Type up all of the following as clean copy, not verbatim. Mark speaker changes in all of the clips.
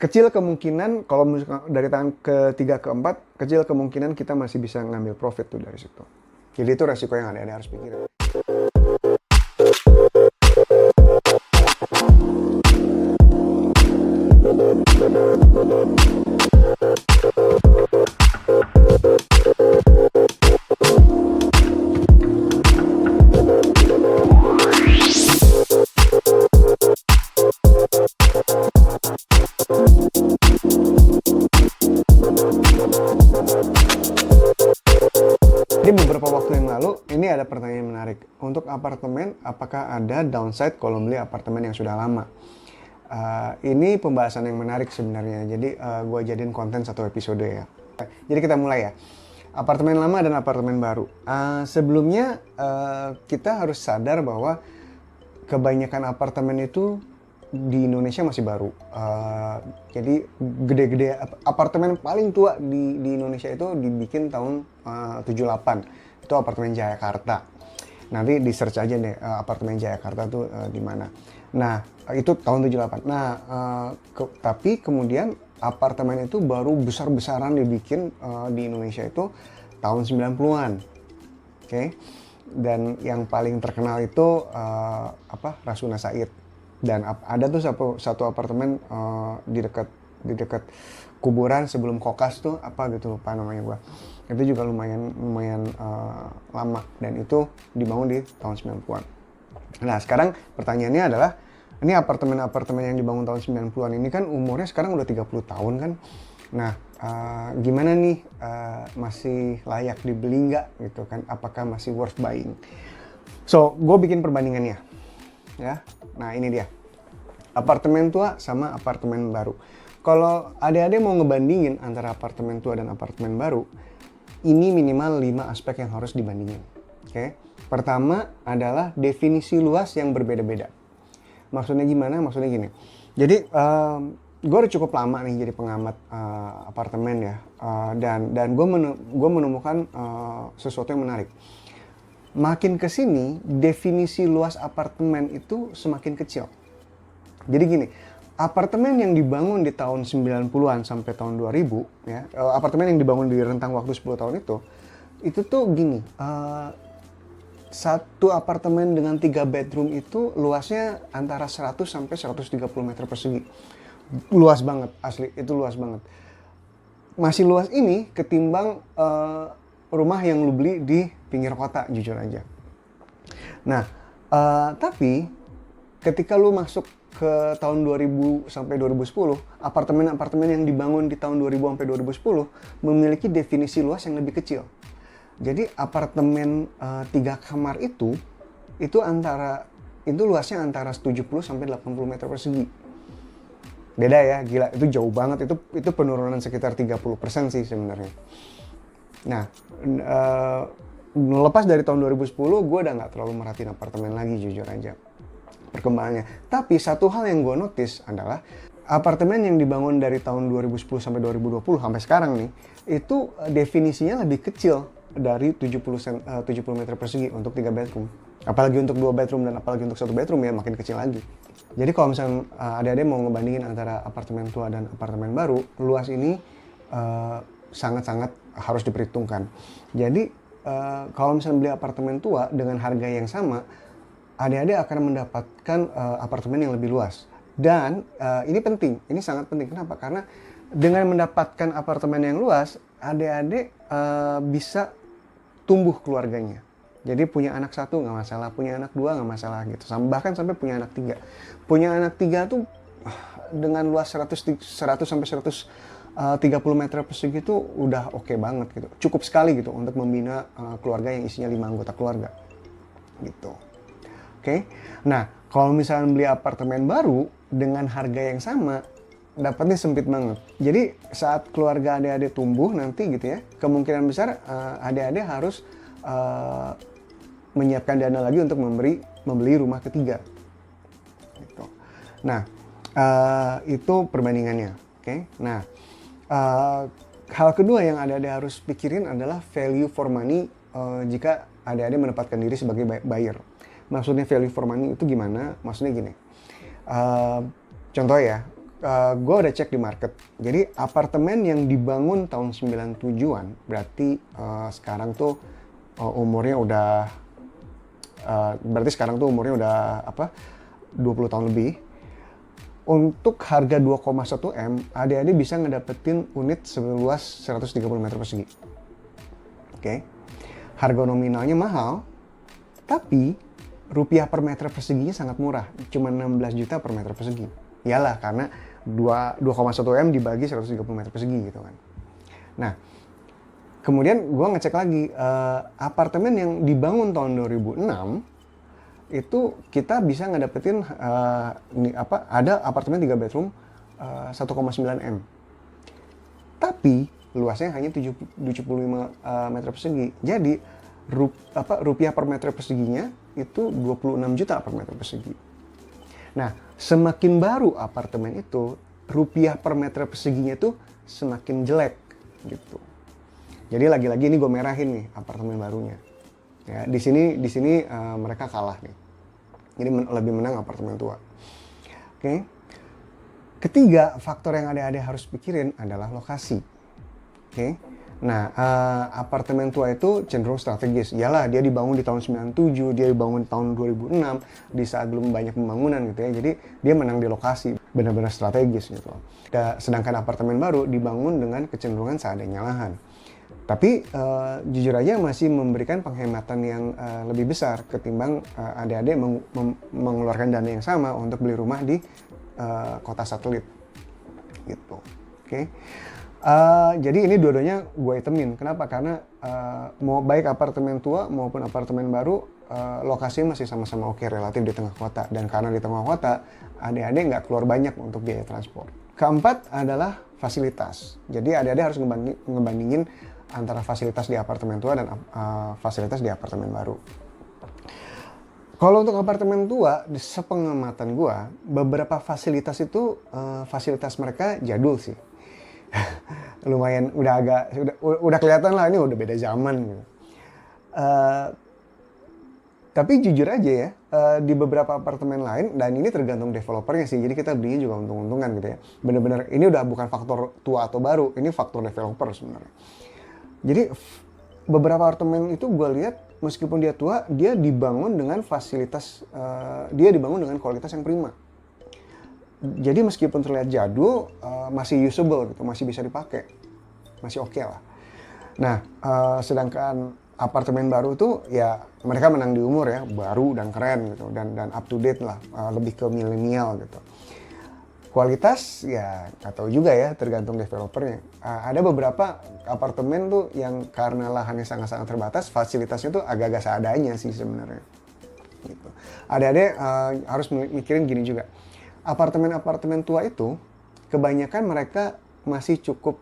Speaker 1: kecil kemungkinan kalau dari tahun ketiga ke empat, kecil kemungkinan kita masih bisa ngambil profit tuh dari situ. Jadi itu resiko yang ada harus pikirin. Jadi beberapa waktu yang lalu, ini ada pertanyaan menarik. Untuk apartemen, apakah ada downside kalau beli apartemen yang sudah lama? Ini pembahasan yang menarik sebenarnya. Jadi gue jadiin konten satu episode ya. Jadi kita mulai ya. Apartemen lama dan apartemen baru. Sebelumnya kita harus sadar bahwa kebanyakan apartemen itu di Indonesia masih baru. Jadi gede-gede apartemen paling tua di Indonesia itu dibikin tahun 78. Itu apartemen Jayakarta. Nanti di search aja deh apartemen Jayakarta tuh di mana. Nah, itu tahun 78. Nah, tapi kemudian apartemen itu baru besar-besaran dibikin di Indonesia itu tahun 90-an. Oke. Dan yang paling terkenal itu Rasuna Said. Dan ada tuh satu apartemen di dekat kuburan sebelum Kokas tuh apa gitu lupa namanya gua. Itu juga lumayan lama dan itu dibangun di tahun 90-an. Nah, sekarang pertanyaannya adalah ini apartemen-apartemen yang dibangun tahun 90-an ini kan umurnya sekarang udah 30 tahun kan. Nah, gimana nih masih layak dibeli nggak gitu kan? Apakah masih worth buying? So, gue bikin perbandingannya. Ya, nah ini dia apartemen tua sama apartemen baru. Kalau adik-adik mau ngebandingin antara apartemen tua dan apartemen baru, ini minimal 5 aspek yang harus dibandingin. Oke. Pertama adalah definisi luas yang berbeda-beda. Maksudnya gimana? Maksudnya gini. Jadi gue udah cukup lama nih jadi pengamat apartemen ya, dan gue menemukan sesuatu yang menarik. Makin kesini, definisi luas apartemen itu semakin kecil. Jadi gini, apartemen yang dibangun di tahun 90-an sampai tahun 2000, ya, apartemen yang dibangun di rentang waktu 10 tahun itu tuh gini, satu apartemen dengan 3 bedroom itu luasnya antara 100 sampai 130 meter persegi. Luas banget, asli, itu luas banget. Masih luas ini ketimbang rumah yang lu beli di pinggir kota, jujur aja. Nah, tapi ketika lu masuk ke tahun 2000 sampai 2010, apartemen-apartemen yang dibangun di tahun 2000 sampai 2010 memiliki definisi luas yang lebih kecil. Jadi apartemen 3 kamar itu luasnya antara 70 sampai 80 meter persegi. Beda ya, gila, itu jauh banget, itu penurunan sekitar 30% sih sebenarnya. Nah, lepas dari tahun 2010, gue udah nggak terlalu merhatiin apartemen lagi, jujur aja, perkembangannya. Tapi satu hal yang gue notice adalah apartemen yang dibangun dari tahun 2010 sampai 2020 sampai sekarang nih, itu definisinya lebih kecil dari 70 meter persegi untuk 3 bedroom. Apalagi untuk 2 bedroom dan apalagi untuk 1 bedroom ya makin kecil lagi. Jadi kalau misalnya adik-adik mau ngebandingin antara apartemen tua dan apartemen baru, luas ini sangat-sangat harus diperhitungkan. Jadi kalau misalnya beli apartemen tua dengan harga yang sama, adik-adik akan mendapatkan apartemen yang lebih luas. Dan ini penting, ini sangat penting. Kenapa? Karena dengan mendapatkan apartemen yang luas, adik-adik bisa tumbuh keluarganya. Jadi punya anak 1 nggak masalah, punya anak 2 nggak masalah gitu. Bahkan sampai punya anak 3. Punya anak 3 tuh dengan luas 100 sampai 130 meter persegi itu udah oke banget gitu. Cukup sekali gitu untuk membina keluarga yang isinya 5 anggota keluarga. Gitu. Oke. Nah, kalau misalnya beli apartemen baru dengan harga yang sama, dapatnya sempit banget. Jadi saat keluarga adik-adik tumbuh nanti gitu ya, kemungkinan besar adik-adik harus menyiapkan dana lagi untuk membeli rumah ketiga. Gitu. Nah, itu perbandingannya. Oke. Nah, hal kedua yang adik-adik harus pikirin adalah value for money jika adik-adik menempatkan diri sebagai buyer. Maksudnya value for money itu gimana? Maksudnya gini, contoh ya, gue udah cek di market. Jadi apartemen yang dibangun tahun 97-an, berarti sekarang tuh umurnya udah, berarti sekarang tuh umurnya udah 20 tahun lebih. Untuk harga 2,1 M, adik-adik bisa ngedapetin unit seluas 130 meter persegi. Oke. Harga nominalnya mahal, tapi rupiah per meter perseginya sangat murah, cuma 16 juta per meter persegi. Iyalah, karena 2,1 M dibagi 130 meter persegi gitu kan. Nah, kemudian gue ngecek lagi, apartemen yang dibangun tahun 2006, itu kita bisa ngedapetin ada apartemen 3 bedroom 1,9 M. Tapi luasnya hanya 75 meter persegi. Jadi rupiah per meter perseginya itu 26 juta per meter persegi. Nah, semakin baru apartemen itu, rupiah per meter perseginya itu semakin jelek gitu. Jadi lagi-lagi ini gue merahin nih apartemen barunya. Ya, di sini mereka kalah nih. Jadi lebih menang apartemen tua. Oke. Ketiga, faktor yang adik-adik harus pikirin adalah lokasi. Oke. Nah, apartemen tua itu cenderung strategis. Iyalah, dia dibangun di tahun 97, dia dibangun di tahun 2006, di saat belum banyak pembangunan gitu ya. Jadi, dia menang di lokasi, benar-benar strategis gitu. Sedangkan apartemen baru dibangun dengan kecenderungan seadanya lahan. Tapi jujur aja masih memberikan penghematan yang lebih besar ketimbang adik-adik mengeluarkan dana yang sama untuk beli rumah di kota satelit gitu. Oke. Jadi ini dua-duanya gue itemin. Kenapa? Karena mau baik apartemen tua maupun apartemen baru, lokasinya masih sama-sama oke, relatif di tengah kota. Dan karena di tengah kota, adik-adik nggak keluar banyak untuk biaya transport. Keempat adalah fasilitas. Jadi adik-adik harus ngebandingin antara fasilitas di apartemen tua dan fasilitas di apartemen baru. Kalau untuk apartemen tua, sepengamatan gua, beberapa fasilitas itu fasilitas mereka jadul sih. Lumayan udah kelihatan lah ini udah beda zaman gitu. Tapi jujur aja ya, di beberapa apartemen lain, dan ini tergantung developernya sih, jadi kita belinya juga untung-untungan gitu ya. Bener-bener ini udah bukan faktor tua atau baru, ini faktor developer sebenarnya. Jadi beberapa apartemen itu gue lihat meskipun dia tua, dia dibangun dengan fasilitas, dia dibangun dengan kualitas yang prima. Jadi meskipun terlihat jadul, masih usable gitu, masih bisa dipakai, masih oke lah. Nah, sedangkan apartemen baru tuh ya mereka menang di umur ya, baru dan keren gitu, dan up to date lah, lebih ke milenial gitu. Kualitas ya nggak tahu juga ya, tergantung developernya. Ada beberapa apartemen tuh yang karena lahannya sangat-sangat terbatas, fasilitasnya tuh agak-agak seadanya sih sebenarnya. Gitu. Adik-adik harus mikirin gini juga. Apartemen-apartemen tua itu kebanyakan mereka masih cukup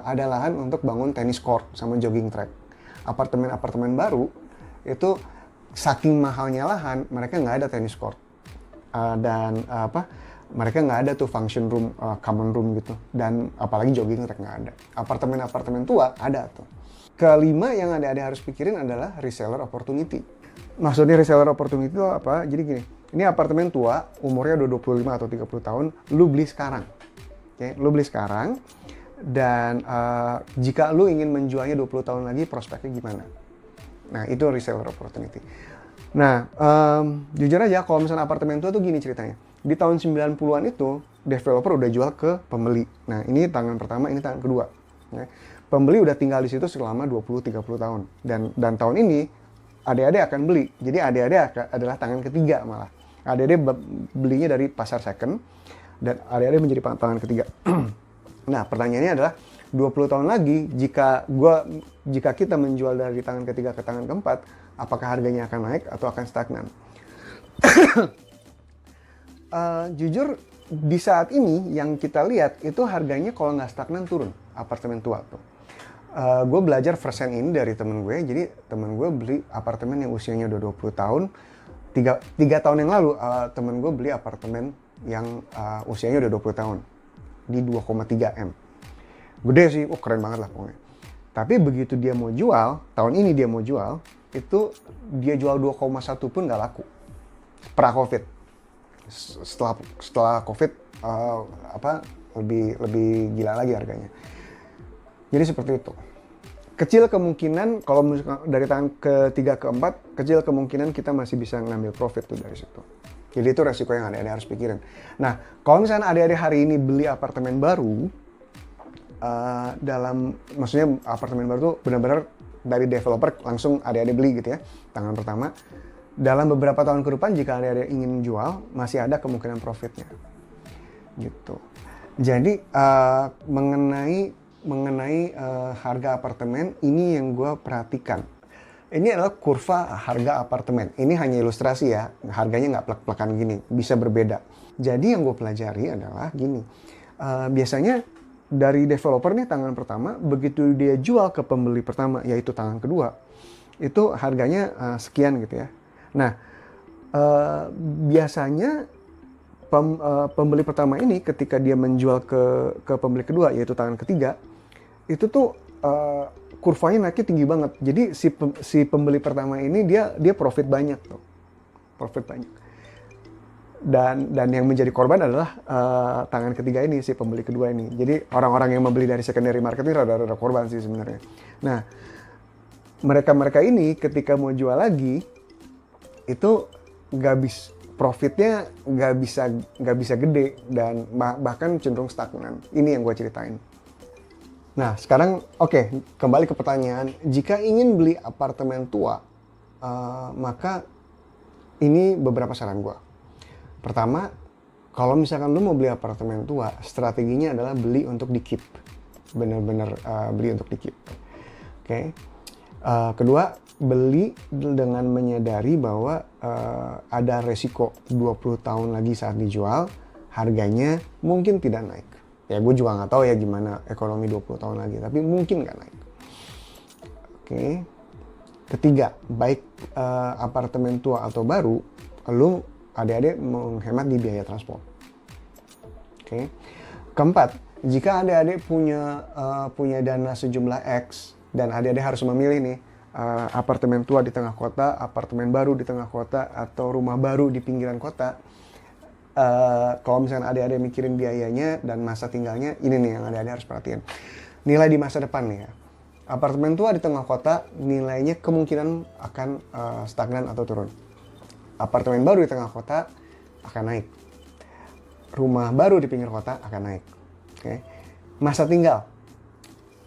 Speaker 1: ada lahan untuk bangun tenis court sama jogging track. Apartemen-apartemen baru itu saking mahalnya lahan, mereka nggak ada tenis court mereka nggak ada tuh function room, common room gitu, dan apalagi jogging track nggak ada. Apartemen-apartemen tua ada tuh. Kelima yang adik-adik harus pikirin adalah reseller opportunity. Maksudnya reseller opportunity itu apa? Jadi gini, ini apartemen tua, umurnya udah 25 atau 30 tahun, lu beli sekarang. Oke, lu beli sekarang, dan jika lu ingin menjualnya 20 tahun lagi, prospeknya gimana? Nah, itu reseller opportunity. Nah, jujur aja kalau misalnya apartemen tua tuh gini ceritanya. Di tahun 90-an itu, developer udah jual ke pembeli. Nah, ini tangan pertama, ini tangan kedua. Ya. Pembeli udah tinggal di situ selama 20-30 tahun. Dan tahun ini, adik-adik akan beli. Jadi adik-adik adalah tangan ketiga malah. Adik-adik belinya dari pasar second, dan adik-adik menjadi tangan ketiga. Nah, pertanyaannya adalah, 20 tahun lagi, jika kita menjual dari tangan ketiga ke tangan keempat, apakah harganya akan naik atau akan stagnan? Jujur di saat ini yang kita lihat itu harganya kalau nggak stagnan turun apartemen tua tuh. Gue belajar first hand ini dari temen gue. Jadi temen gue beli apartemen yang usianya udah 20 tahun. 3 tahun yang lalu temen gue beli apartemen yang usianya udah 20 tahun di 2,3 M. Gede sih, keren banget lah pokoknya. Tapi begitu dia mau jual, tahun ini dia mau jual, itu dia jual 2,1 pun nggak laku. Pra-Covid. Setelah COVID lebih gila lagi harganya. Jadi seperti itu. Kecil kemungkinan kalau dari tangan ketiga ke empat, kecil kemungkinan kita masih bisa ngambil profit tuh dari situ. Jadi itu resiko yang adik-adik harus pikirin. Nah, kalau misalnya adik-adik hari ini beli apartemen baru, maksudnya apartemen baru tuh benar-benar dari developer langsung adik-adik beli gitu ya, tangan pertama. Dalam beberapa tahun ke depan jika adik-adik ingin jual, masih ada kemungkinan profitnya. Gitu. Jadi mengenai harga apartemen, ini yang gue perhatikan. Ini adalah kurva harga apartemen. Ini hanya ilustrasi ya, harganya nggak plek-plekan gini, bisa berbeda. Jadi yang gue pelajari adalah gini, biasanya dari developer nih tangan pertama, begitu dia jual ke pembeli pertama, yaitu tangan kedua, itu harganya sekian gitu ya. Nah, biasanya pembeli pertama ini ketika dia menjual ke pembeli kedua, yaitu tangan ketiga, itu tuh kurvanya naiknya tinggi banget. Jadi si pembeli pertama ini dia profit banyak tuh, profit banyak. Dan yang menjadi korban adalah tangan ketiga ini, si pembeli kedua ini. Jadi orang-orang yang membeli dari secondary market ini rada-rada korban sih sebenarnya. Nah, mereka ini ketika mau jual lagi itu profitnya nggak bisa gede dan bahkan cenderung stagnan. Ini yang gue ceritain. Nah, sekarang kembali ke pertanyaan. Jika ingin beli apartemen tua, maka ini beberapa saran gue. Pertama, kalau misalkan lu mau beli apartemen tua, strateginya adalah beli untuk di-keep. Bener-bener beli untuk di-keep. Oke. Kedua, beli dengan menyadari bahwa ada resiko 20 tahun lagi saat dijual, harganya mungkin tidak naik. Ya gue juga nggak tahu ya gimana ekonomi 20 tahun lagi, tapi mungkin nggak naik. Oke. Ketiga, baik apartemen tua atau baru, lu adik-adik menghemat di biaya transport. Oke. Keempat, jika adik-adik punya dana sejumlah X dan adik-adik harus memilih nih apartemen tua di tengah kota, apartemen baru di tengah kota, atau rumah baru di pinggiran kota, kalau misalnya adik-adik mikirin biayanya dan masa tinggalnya, ini nih yang adik-adik harus perhatiin. Nilai di masa depan nih ya. Apartemen tua di tengah kota nilainya kemungkinan akan stagnan atau turun. Apartemen baru di tengah kota akan naik. Rumah baru di pinggir kota akan naik. Oke. Masa tinggal.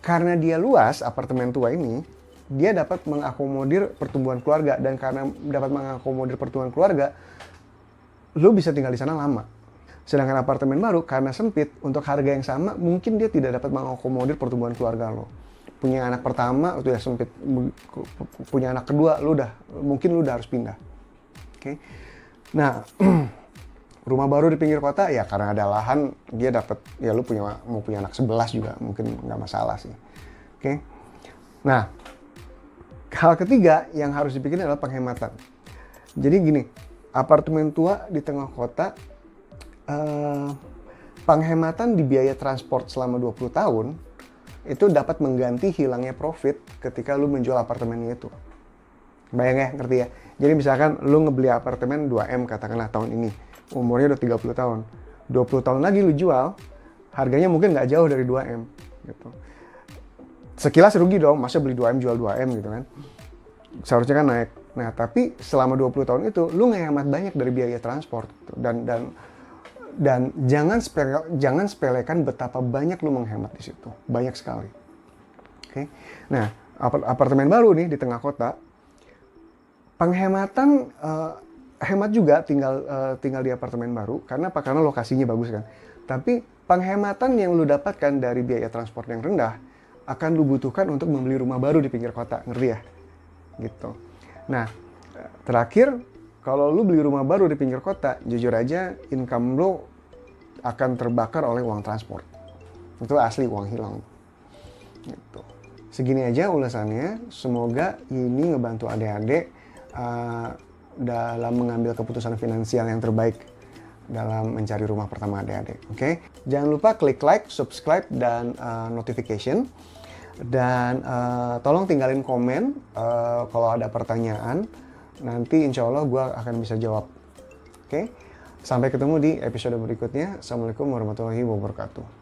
Speaker 1: Karena dia luas, apartemen tua ini, dia dapat mengakomodir pertumbuhan keluarga. Dan karena dapat mengakomodir pertumbuhan keluarga, lu bisa tinggal di sana lama. Sedangkan apartemen baru, karena sempit, untuk harga yang sama, mungkin dia tidak dapat mengakomodir pertumbuhan keluarga lo. Punya anak pertama, itu ya sempit. Punya anak kedua, mungkin lu udah harus pindah. Oke. Nah, rumah baru di pinggir kota ya karena ada lahan dia dapat, ya lu mau punya anak 11 juga mungkin nggak masalah sih. Oke. Nah, hal ketiga yang harus dipikirin adalah penghematan. Jadi gini, apartemen tua di tengah kota, penghematan di biaya transport selama 20 tahun itu dapat mengganti hilangnya profit ketika lu menjual apartemennya itu. Bayang ya, ngerti ya? Jadi misalkan lu ngebeli apartemen 2M katakanlah tahun ini, umurnya udah 30 tahun. 20 tahun lagi lu jual, harganya mungkin nggak jauh dari 2M gitu. Sekilas rugi dong, masa beli 2M jual 2M gitu kan. Seharusnya kan naik. Nah, tapi selama 20 tahun itu lu ngehemat banyak dari biaya transport gitu. Dan jangan sepelekan betapa banyak lu menghemat di situ. Banyak sekali. Oke. Nah, apartemen baru nih di tengah kota, penghematan hemat juga tinggal di apartemen baru. Karena apa? Karena lokasinya bagus kan. Tapi penghematan yang lu dapatkan dari biaya transport yang rendah akan lu butuhkan untuk membeli rumah baru di pinggir kota, ngerti ya? Gitu. Nah, terakhir, kalau lu beli rumah baru di pinggir kota, jujur aja income lu akan terbakar oleh uang transport. Itu asli uang hilang. Gitu. Segini aja ulasannya. Semoga ini ngebantu adik-adik dalam mengambil keputusan finansial yang terbaik dalam mencari rumah pertama adik-adik. Oke? Jangan lupa klik like, subscribe, dan notification. Dan tolong tinggalin komen kalau ada pertanyaan. Nanti insya Allah gue akan bisa jawab. Oke? Sampai ketemu di episode berikutnya. Assalamualaikum warahmatullahi wabarakatuh.